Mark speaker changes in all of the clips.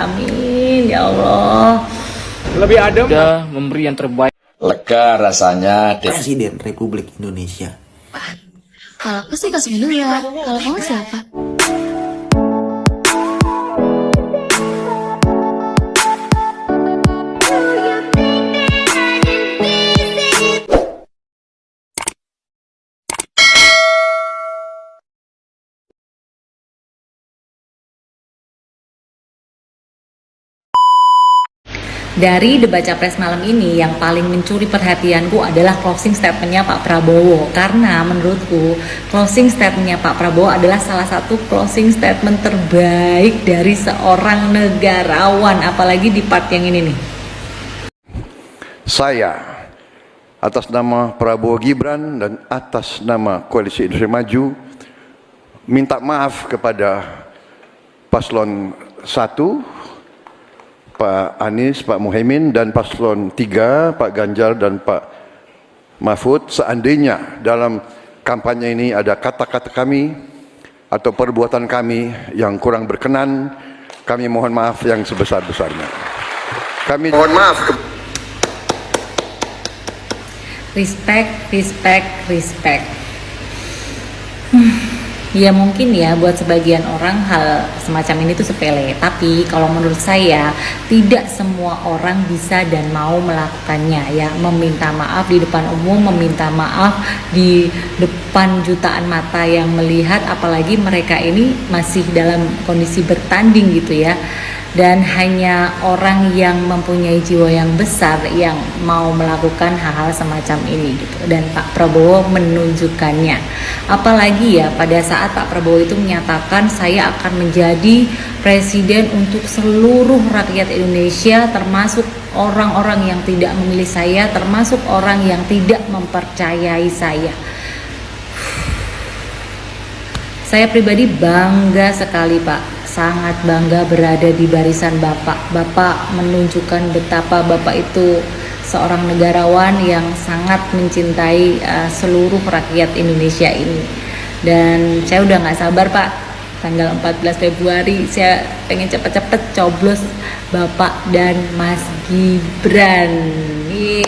Speaker 1: Amin ya Allah.
Speaker 2: Lebih adem.
Speaker 3: Sudah memberi yang terbaik.
Speaker 4: Lega rasanya
Speaker 5: Presiden Republik Indonesia.
Speaker 6: Kalau aku sih Kasih ya. Kalau kamu siapa?
Speaker 1: Dari debat capres malam ini yang paling mencuri perhatianku adalah closing statementnya Pak Prabowo. Karena menurutku closing statementnya Pak Prabowo adalah salah satu closing statement terbaik dari seorang negarawan. Apalagi di part yang ini nih.
Speaker 7: Saya atas nama Prabowo Gibran dan atas nama Koalisi Indonesia Maju minta maaf kepada paslon 1 Pak Anies, Pak Muhaimin, dan paslon 3 Pak Ganjar dan Pak Mahfud, seandainya dalam kampanye ini ada kata-kata kami atau perbuatan kami yang kurang berkenan, kami mohon maaf yang sebesar-besarnya. Kami mohon maaf.
Speaker 1: Respect. Ya mungkin ya buat sebagian orang hal semacam ini tuh sepele. Tapi kalau menurut saya tidak semua orang bisa dan mau melakukannya ya. Meminta maaf di depan umum, meminta maaf di depan jutaan mata yang melihat. Apalagi mereka ini masih dalam kondisi bertanding gitu ya. Dan hanya orang yang mempunyai jiwa yang besar yang mau melakukan hal-hal semacam ini gitu. Dan Pak Prabowo menunjukkannya. Apalagi ya pada saat Pak Prabowo itu menyatakan saya akan menjadi presiden untuk seluruh rakyat Indonesia, termasuk orang-orang yang tidak memilih saya, termasuk orang yang tidak mempercayai saya. Saya pribadi bangga sekali Pak, sangat bangga berada di barisan Bapak. Bapak menunjukkan betapa Bapak itu seorang negarawan yang sangat mencintai seluruh rakyat Indonesia ini. Dan saya udah gak sabar Pak, tanggal 14 Februari saya pengen cepet-cepet coblos Bapak dan Mas Gibran. Yeay.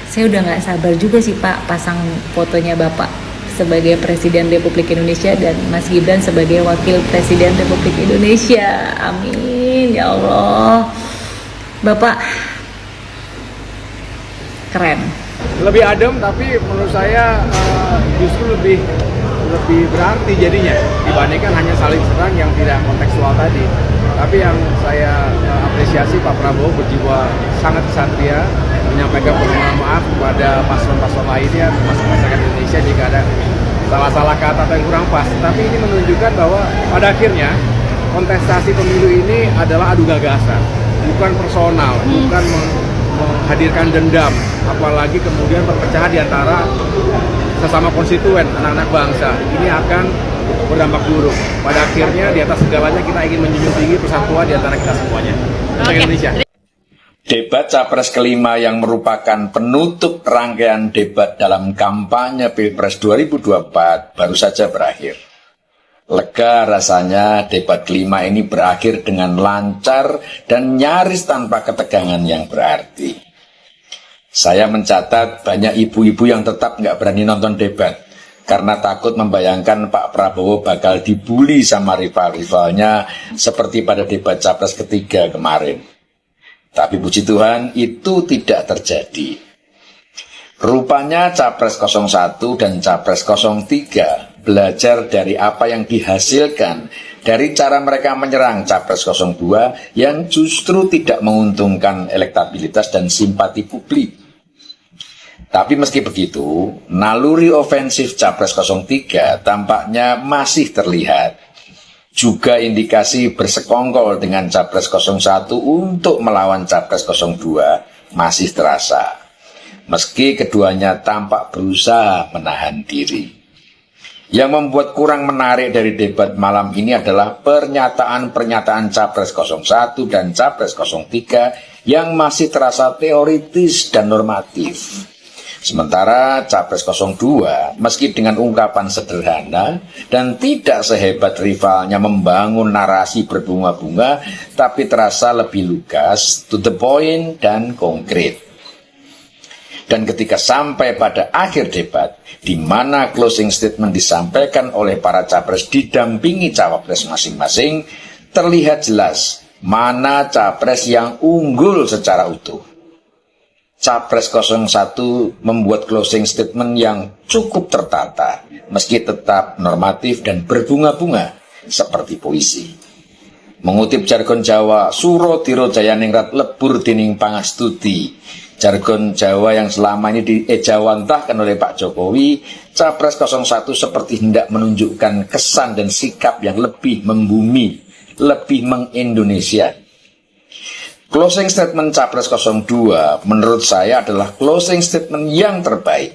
Speaker 1: Saya udah gak sabar juga sih Pak pasang fotonya Bapak sebagai Presiden Republik Indonesia dan Mas Gibran sebagai Wakil Presiden Republik Indonesia. Amin ya Allah. Bapak keren.
Speaker 2: Lebih adem, tapi menurut saya justru lebih berarti jadinya dibandingkan hanya saling serang yang tidak kontekstual tadi. Tapi yang saya apresiasi Pak Prabowo berjiwa sangat kesatria, menyampaikan permohonan maaf kepada paslon-paslon lainnya, termasuk masyarakat Indonesia jika ada salah-salah kata atau yang kurang pas. Tapi ini menunjukkan bahwa pada akhirnya kontestasi pemilu ini adalah adu gagasan, bukan personal, bukan menghadirkan dendam, apalagi kemudian perpecahan di antara sesama konstituen, anak-anak bangsa. Ini akan berdampak buruk. Pada akhirnya di atas segalanya kita ingin menjunjung tinggi persatuan di antara kita semuanya. Untuk Indonesia.
Speaker 4: debat Capres kelima yang merupakan penutup rangkaian debat dalam kampanye Pilpres 2024 baru saja berakhir. Lega rasanya debat kelima ini berakhir dengan lancar dan nyaris tanpa ketegangan yang berarti. Saya mencatat banyak ibu-ibu yang tetap nggak berani nonton debat karena takut membayangkan Pak Prabowo bakal dibully sama rival-rivalnya seperti pada debat Capres ketiga kemarin. Tapi puji Tuhan itu tidak terjadi. Rupanya Capres 01 dan Capres 03 belajar dari apa yang dihasilkan dari cara mereka menyerang Capres 02 yang justru tidak menguntungkan elektabilitas dan simpati publik. Tapi meski begitu, naluri ofensif Capres 03 tampaknya masih terlihat. Juga indikasi bersekongkol dengan Capres 01 untuk melawan Capres 02 masih terasa. Meski keduanya tampak berusaha menahan diri. Yang membuat kurang menarik dari debat malam ini adalah pernyataan-pernyataan Capres 01 dan Capres 03 yang masih terasa teoritis dan normatif. Sementara Capres 02 meski dengan ungkapan sederhana dan tidak sehebat rivalnya membangun narasi berbunga-bunga, tapi terasa lebih lugas, to the point dan konkret. Dan ketika sampai pada akhir debat, di mana closing statement disampaikan oleh para capres didampingi cawapres masing-masing, terlihat jelas mana capres yang unggul secara utuh. Capres 01 membuat closing statement yang cukup tertata, meski tetap normatif dan berbunga-bunga seperti puisi. Mengutip jargon Jawa, Suro Tiro Jayaningrat lebur dining pangastuti. Jargon Jawa yang selama ini diejawantahkan oleh Pak Jokowi, Capres 01 seperti hendak menunjukkan kesan dan sikap yang lebih membumi, lebih mengindonesia. Closing statement Capres 02 menurut saya adalah closing statement yang terbaik.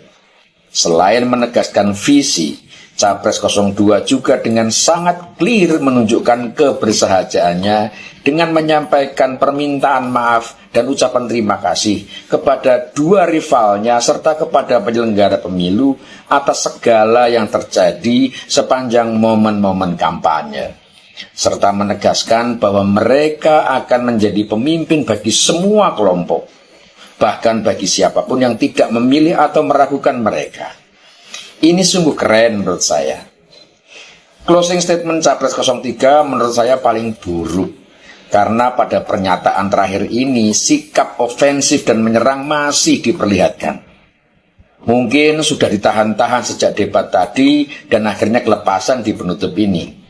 Speaker 4: Selain menegaskan visi, Capres 02 juga dengan sangat clear menunjukkan kebersahajaannya dengan menyampaikan permintaan maaf dan ucapan terima kasih kepada dua rivalnya serta kepada penyelenggara pemilu atas segala yang terjadi sepanjang momen-momen kampanye. Serta menegaskan bahwa mereka akan menjadi pemimpin bagi semua kelompok, bahkan bagi siapapun yang tidak memilih atau meragukan mereka. Ini sungguh keren menurut saya. Closing statement Capres 03 menurut saya paling buruk, karena pada pernyataan terakhir ini sikap ofensif dan menyerang masih diperlihatkan. Mungkin sudah ditahan-tahan sejak debat tadi dan akhirnya kelepasan di penutup ini.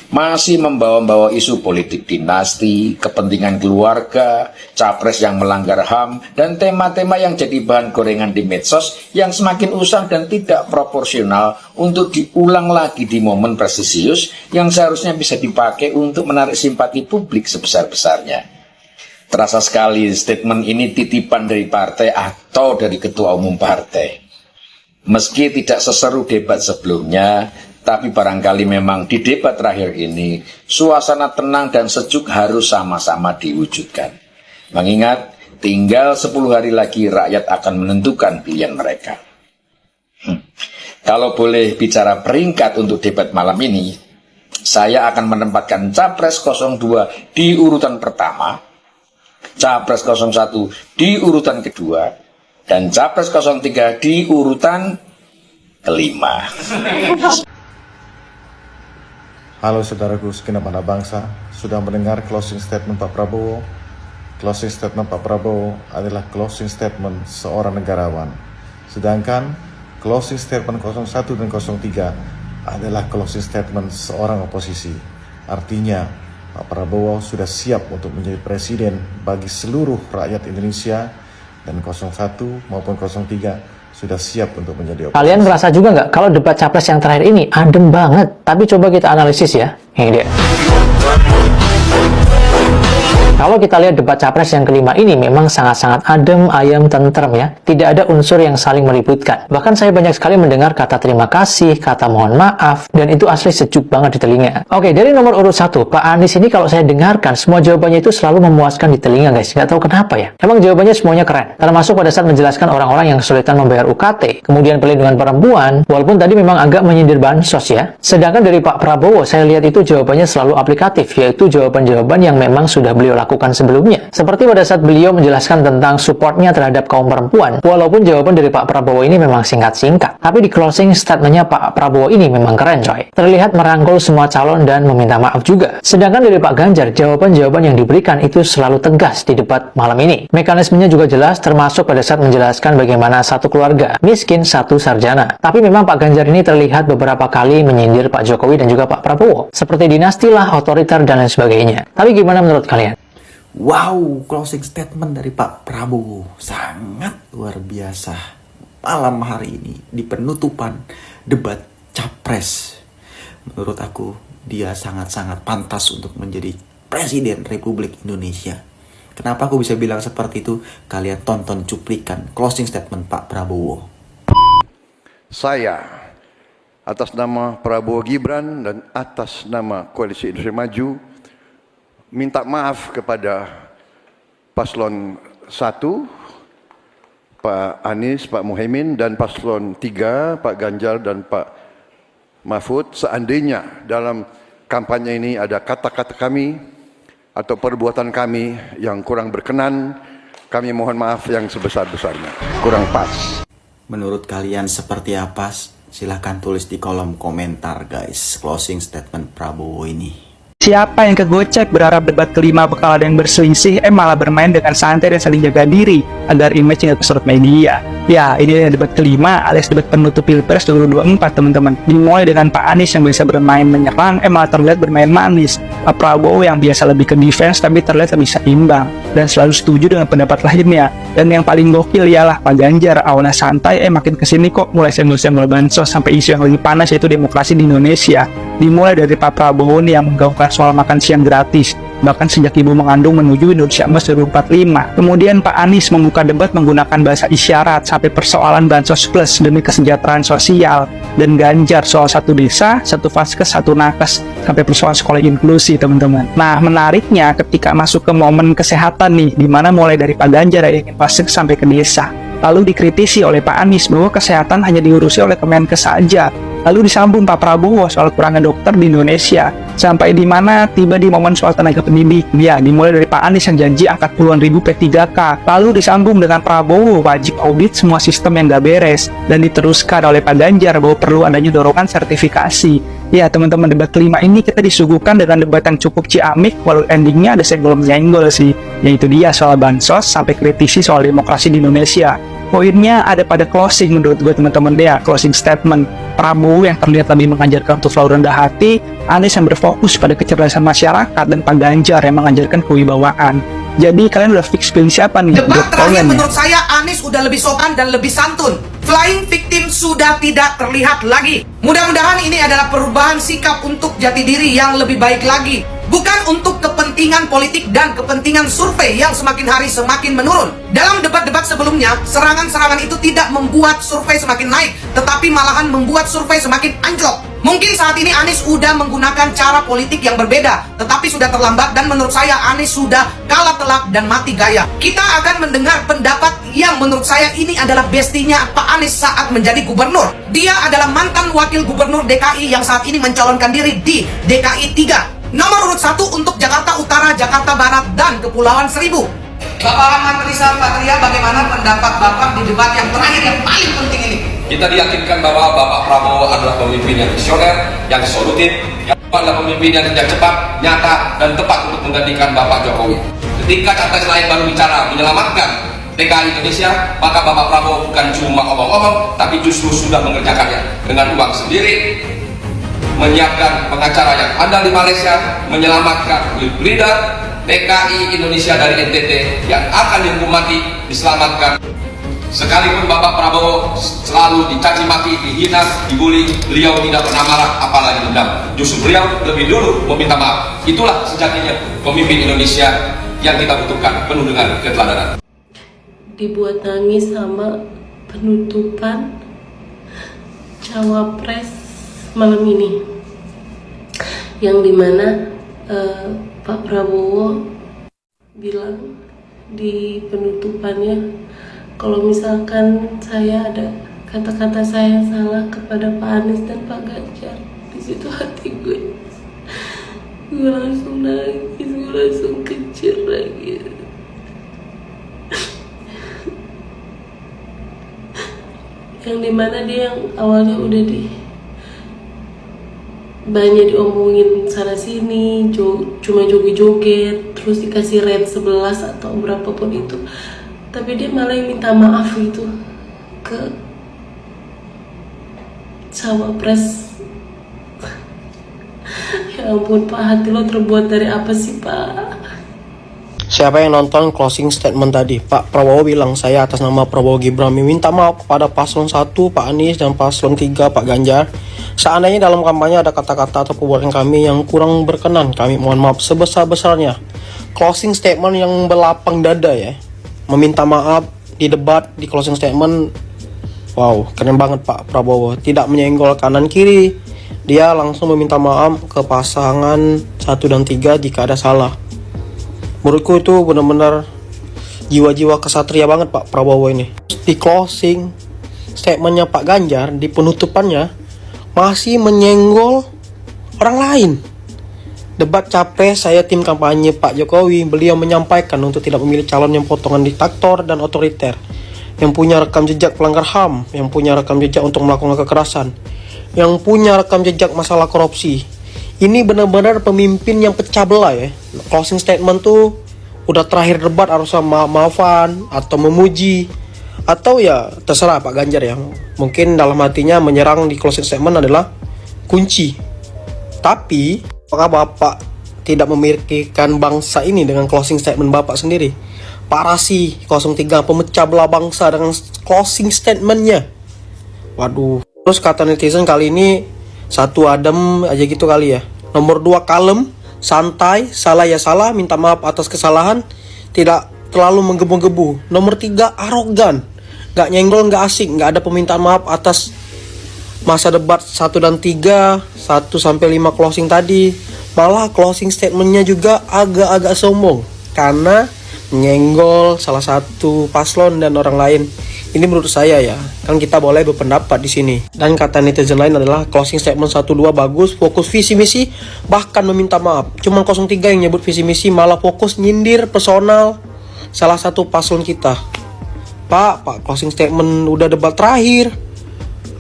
Speaker 4: Masih membawa-bawa isu politik dinasti, kepentingan keluarga, capres yang melanggar HAM, dan tema-tema yang jadi bahan gorengan di medsos yang semakin usang dan tidak proporsional untuk diulang lagi di momen prestisius yang seharusnya bisa dipakai untuk menarik simpati publik sebesar-besarnya. Terasa sekali statement ini titipan dari partai atau dari ketua umum partai. Meski tidak seseru debat sebelumnya, tapi barangkali memang di debat terakhir ini, suasana tenang dan sejuk harus sama-sama diwujudkan. Mengingat tinggal 10 hari lagi rakyat akan menentukan pilihan mereka. Kalau boleh bicara peringkat untuk debat malam ini, saya akan menempatkan Capres 02 di urutan pertama, Capres 01 di urutan kedua, dan Capres 03 di urutan kelima.
Speaker 3: Halo saudaraku segenap anak bangsa, sudah mendengar closing statement Pak Prabowo? Closing statement Pak Prabowo adalah closing statement seorang negarawan. Sedangkan closing statement 01 dan 03 adalah closing statement seorang oposisi. Artinya Pak Prabowo sudah siap untuk menjadi presiden bagi seluruh rakyat Indonesia, dan 01 maupun 03 sudah siap untuk menjadi oposisi.
Speaker 8: Kalian merasa juga nggak kalau debat capres yang terakhir ini adem banget? Tapi coba kita analisis ya. Ini dia. Kalau kita lihat debat capres yang kelima ini memang sangat-sangat adem, ayem, tentrem ya. Tidak ada unsur yang saling meributkan. Bahkan saya banyak sekali mendengar kata terima kasih, kata mohon maaf, dan itu asli sejuk banget di telinga. Oke, dari nomor urut 1, Pak Anies ini kalau saya dengarkan, semua jawabannya itu selalu memuaskan di telinga guys. Nggak tahu kenapa ya. Emang jawabannya semuanya keren. Termasuk pada saat menjelaskan orang-orang yang kesulitan membayar UKT, kemudian perlindungan perempuan, walaupun tadi memang agak menyindir bansos ya. Sedangkan dari Pak Prabowo, saya lihat itu jawabannya selalu aplikatif, yaitu jawaban-jawaban yang memang sudah beliau lakukan sebelumnya. Seperti pada saat beliau menjelaskan tentang supportnya terhadap kaum perempuan, walaupun jawaban dari Pak Prabowo ini memang singkat-singkat, tapi di closing statementnya Pak Prabowo ini memang keren coy. Terlihat merangkul semua calon dan meminta maaf juga. Sedangkan dari Pak Ganjar, jawaban-jawaban yang diberikan itu selalu tegas di debat malam ini. Mekanismenya juga jelas, termasuk pada saat menjelaskan bagaimana satu keluarga miskin satu sarjana. Tapi memang Pak Ganjar ini terlihat beberapa kali menyindir Pak Jokowi dan juga Pak Prabowo, seperti dinastilah, otoriter, dan lain sebagainya. Tapi gimana menurut kalian?
Speaker 5: Wow, closing statement dari Pak Prabowo sangat luar biasa malam hari ini di penutupan debat Capres. Menurut aku, dia sangat-sangat pantas untuk menjadi Presiden Republik Indonesia. Kenapa aku bisa bilang seperti itu? Kalian tonton cuplikan closing statement Pak Prabowo.
Speaker 7: Saya atas nama Prabowo Gibran dan atas nama Koalisi Indonesia Maju minta maaf kepada paslon 1, Pak Anies, Pak Muhaimin, dan paslon 3, Pak Ganjar dan Pak Mahfud, seandainya dalam kampanye ini ada kata-kata kami atau perbuatan kami yang kurang berkenan, kami mohon maaf yang sebesar-besarnya. Kurang pas.
Speaker 5: Menurut kalian seperti apa? Silahkan tulis di kolom komentar guys. Closing statement Prabowo ini.
Speaker 9: Siapa yang kegocek berharap debat kelima bakal ada yang berselisih, malah bermain dengan santai dan saling jaga diri agar image nggak kesorot media. Ya, ini debat kelima alias debat penutup Pilpres 2024 teman-teman. Dimulai dengan Pak Anies yang bisa bermain menyerang, malah terlihat bermain manis. Pak Prabowo yang biasa lebih ke defense tapi terlihat lebih seimbang dan selalu setuju dengan pendapat lainnya. Dan yang paling gokil ialah Pak Ganjar, awalnya santai, makin kesini kok mulai senggol-senggol bansos sampai isu yang lebih panas yaitu demokrasi di Indonesia. Dimulai dari Pak Prabowo nih yang menggaungkan soal makan siang gratis, bahkan sejak ibu mengandung menuju Indonesia Emas 2045. Kemudian Pak Anies membuka debat menggunakan bahasa isyarat sampai persoalan bansos plus demi kesejahteraan sosial, dan Ganjar soal satu desa, satu vaskes, satu nakes, sampai persoalan sekolah inklusi teman-teman. Nah menariknya ketika masuk ke momen kesehatan nih, dimana mulai dari Pak Ganjar yang ingin vaskes sampai ke desa, lalu dikritisi oleh Pak Anies bahwa kesehatan hanya diurusi oleh Kemenkes saja. Lalu disambung Pak Prabowo soal kurangnya dokter di Indonesia, sampai di mana tiba di momen soal tenaga pendidik. Ya, dimulai dari Pak Anies yang janji angkat puluhan ribu P3K, lalu disambung dengan Prabowo wajib audit semua sistem yang gak beres, dan diteruskan oleh Pak Ganjar bahwa perlu adanya dorongan sertifikasi. Ya teman-teman, debat kelima ini kita disuguhkan dengan debat yang cukup ciamik, walau endingnya ada senggol-menyenggol sih, yaitu dia soal bansos sampai kritisi soal demokrasi di Indonesia. Poinnya ada pada closing menurut gue teman-teman ya, closing statement. Prabowo yang terlihat lebih mengajarkan untuk selalu rendah hati, Anies yang berfokus pada kecerdasan masyarakat, dan Pak Ganjar yang mengajarkan kewibawaan. Jadi kalian udah fix pilih siapa nih?
Speaker 10: Debat terakhir menurut saya Anies udah lebih sopan dan lebih santun. Flying victim sudah tidak terlihat lagi. Mudah-mudahan ini adalah perubahan sikap untuk jati diri yang lebih baik lagi. Bukan untuk kepentingan politik dan kepentingan survei yang semakin hari semakin menurun. Dalam debat-debat sebelumnya, serangan-serangan itu tidak membuat survei semakin naik, tetapi malahan membuat survei semakin anjlok. Mungkin saat ini Anies sudah menggunakan cara politik yang berbeda, tetapi sudah terlambat, dan menurut saya Anies sudah kalah telak dan mati gaya. Kita akan mendengar pendapat yang menurut saya ini adalah bestinya Pak Anies saat menjadi gubernur. Dia adalah mantan wakil gubernur DKI yang saat ini mencalonkan diri di DKI 3. Nomor urut 1 untuk Jakarta Utara, Jakarta Barat, dan Kepulauan Seribu. Bapak Ahmad Rizal Patria, bagaimana pendapat Bapak di debat yang terakhir yang paling penting ini?
Speaker 11: Kita diyakinkan bahwa Bapak Prabowo adalah pemimpin yang visioner, yang solutif, yang adalah pemimpin yang kerja cepat, nyata, dan tepat untuk menggantikan Bapak Jokowi. Ketika capres lain baru bicara menyelamatkan DKI Indonesia, maka Bapak Prabowo bukan cuma omong-omong, tapi justru sudah mengerjakannya dengan uang sendiri, menyiapkan pengacara yang andal di Malaysia, menyelamatkan leader DKI Indonesia dari NTT yang akan dihukum mati, diselamatkan. Sekalipun Bapak Prabowo selalu dicaci maki, dihina, dibully, beliau tidak pernah marah, apalagi dendam. Justru beliau lebih dulu meminta maaf. Itulah sejatinya pemimpin Indonesia yang kita butuhkan, penuh dengan keteladanan.
Speaker 12: Dibuat nangis sama penutupan Cawapres malam ini, yang dimana Pak Prabowo bilang di penutupannya, kalau misalkan saya ada kata-kata saya yang salah kepada Pak Anies dan Pak Ganjar, di situ hati gue langsung nangis, gue langsung kecil lagi. Yang dimana dia yang awalnya udah banyak diomongin sana sini, cuma joget-joget, terus dikasih rate 11 atau berapapun itu, tapi dia malah yang minta maaf gitu ke Cawapres. Ya ampun Pak, hati lo terbuat dari apa sih Pak?
Speaker 13: Siapa yang nonton closing statement tadi? Pak Prabowo bilang, saya atas nama Prabowo Gibran meminta maaf kepada paslon 1 Pak Anies dan paslon 3 Pak Ganjar. Seandainya dalam kampanye ada kata-kata atau perbuatan kami yang kurang berkenan, kami mohon maaf sebesar-besarnya. Closing statement yang berlapang dada ya. Meminta maaf di debat, di closing statement. Wow, keren banget Pak Prabowo. Tidak menyenggol kanan kiri. Dia langsung meminta maaf ke pasangan 1 dan 3 jika ada salah. Menurutku itu benar-benar Jiwa-jiwa kesatria banget Pak Prabowo ini. Di closing statementnya Pak Ganjar, di penutupannya masih menyenggol orang lain. Debat capres, saya tim kampanye Pak Jokowi, beliau menyampaikan untuk tidak memilih calon yang potongan diktator dan otoriter, yang punya rekam jejak pelanggar HAM, yang punya rekam jejak untuk melakukan kekerasan, yang punya rekam jejak masalah korupsi. Ini benar-benar pemimpin yang pecah belah ya. Closing statement tuh udah terakhir debat harus maafan atau memuji, atau ya terserah Pak Ganjar ya. Mungkin dalam hatinya menyerang di closing statement adalah kunci. Tapi apakah Bapak tidak memikirkan bangsa ini dengan closing statement Bapak sendiri? Pak Rasi 03 pemecah belah bangsa dengan closing statementnya. Waduh. Terus kata netizen kali ini satu adem aja gitu kali ya. Nomor 2 kalem, santai, salah ya salah, minta maaf atas kesalahan, tidak terlalu menggebu-gebu. Nomor 3 arogan, gak nyenggol, gak asik, gak ada permintaan maaf atas masa debat 1 dan 3, 1-5 closing tadi. Malah closing statementnya juga agak-agak sombong karena nyenggol salah satu paslon dan orang lain. Ini menurut saya ya, kan kita boleh berpendapat di sini. Dan kata netizen lain adalah closing statement 1-2 bagus, fokus visi misi, bahkan meminta maaf. Cuman 03 yang nyebut visi misi, malah fokus nyindir personal salah satu paslon kita. Pak, closing statement udah debat terakhir.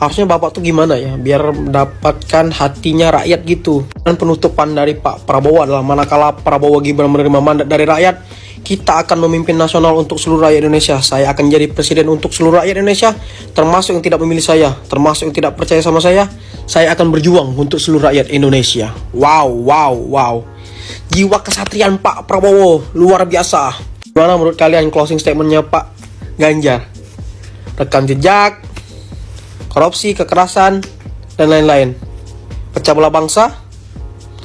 Speaker 13: Harusnya Bapak tuh gimana ya, biar mendapatkan hatinya rakyat gitu. Dan penutupan dari Pak Prabowo adalah manakala Prabowo Gibran menerima mandat dari rakyat, kita akan memimpin nasional untuk seluruh rakyat Indonesia. Saya akan jadi presiden untuk seluruh rakyat Indonesia, termasuk yang tidak memilih saya, termasuk yang tidak percaya sama saya. Saya akan berjuang untuk seluruh rakyat Indonesia. Wow. Jiwa kesatriaan Pak Prabowo luar biasa. Gimana menurut kalian closing statementnya Pak Ganjar? Rekam jejak, korupsi, kekerasan, dan lain-lain. Pecah belah bangsa.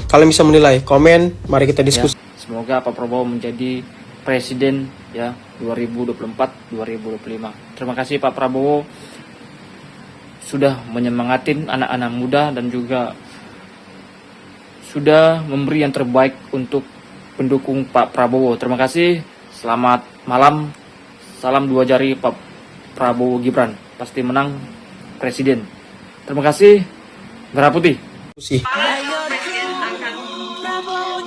Speaker 13: Kalian bisa menilai. Komen, mari kita diskusi.
Speaker 14: Semoga Pak Prabowo menjadi presiden ya 2024-2025. Terima kasih Pak Prabowo sudah menyemangatin anak-anak muda dan juga sudah memberi yang terbaik untuk pendukung Pak Prabowo. Terima kasih. Selamat malam. Salam 2 jari Pak Prabowo Gibran. Pasti menang presiden. Terima kasih. Merah Putih.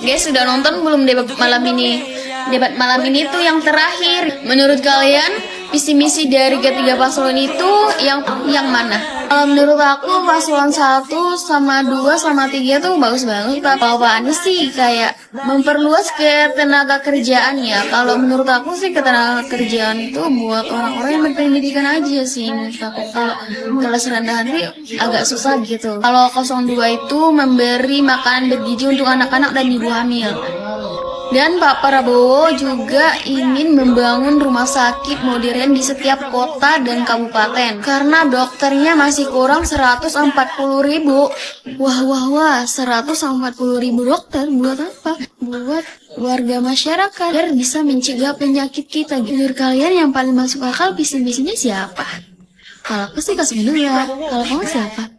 Speaker 6: Guys, sudah nonton belum debat malam ini? Debat malam ini tuh yang terakhir. Menurut kalian, visi misi dari ketiga paslon itu yang mana? Menurut aku paslon 1 sama 2 sama 3 tuh bagus banget. Kalau Pak Anies sih kayak memperluas ke tenaga kerjaannya. Kalau menurut aku sih ketenaga kerjaan itu buat orang-orang yang berpendidikan aja sih. Menurut aku kalau kelas rendahan sih agak susah gitu. Kalau 02 itu memberi makanan bergizi untuk anak-anak dan ibu hamil. Dan Pak Prabowo juga ingin membangun rumah sakit modern di setiap kota dan kabupaten. Karena dokternya masih kurang 140.000. Wah, 140.000 dokter buat apa? Buat warga masyarakat biar bisa mencegah penyakit kita. Menurut kalian yang paling masuk akal visi misinya siapa? Kalau aku sih Kasih dulu ya. Kalau kamu siapa?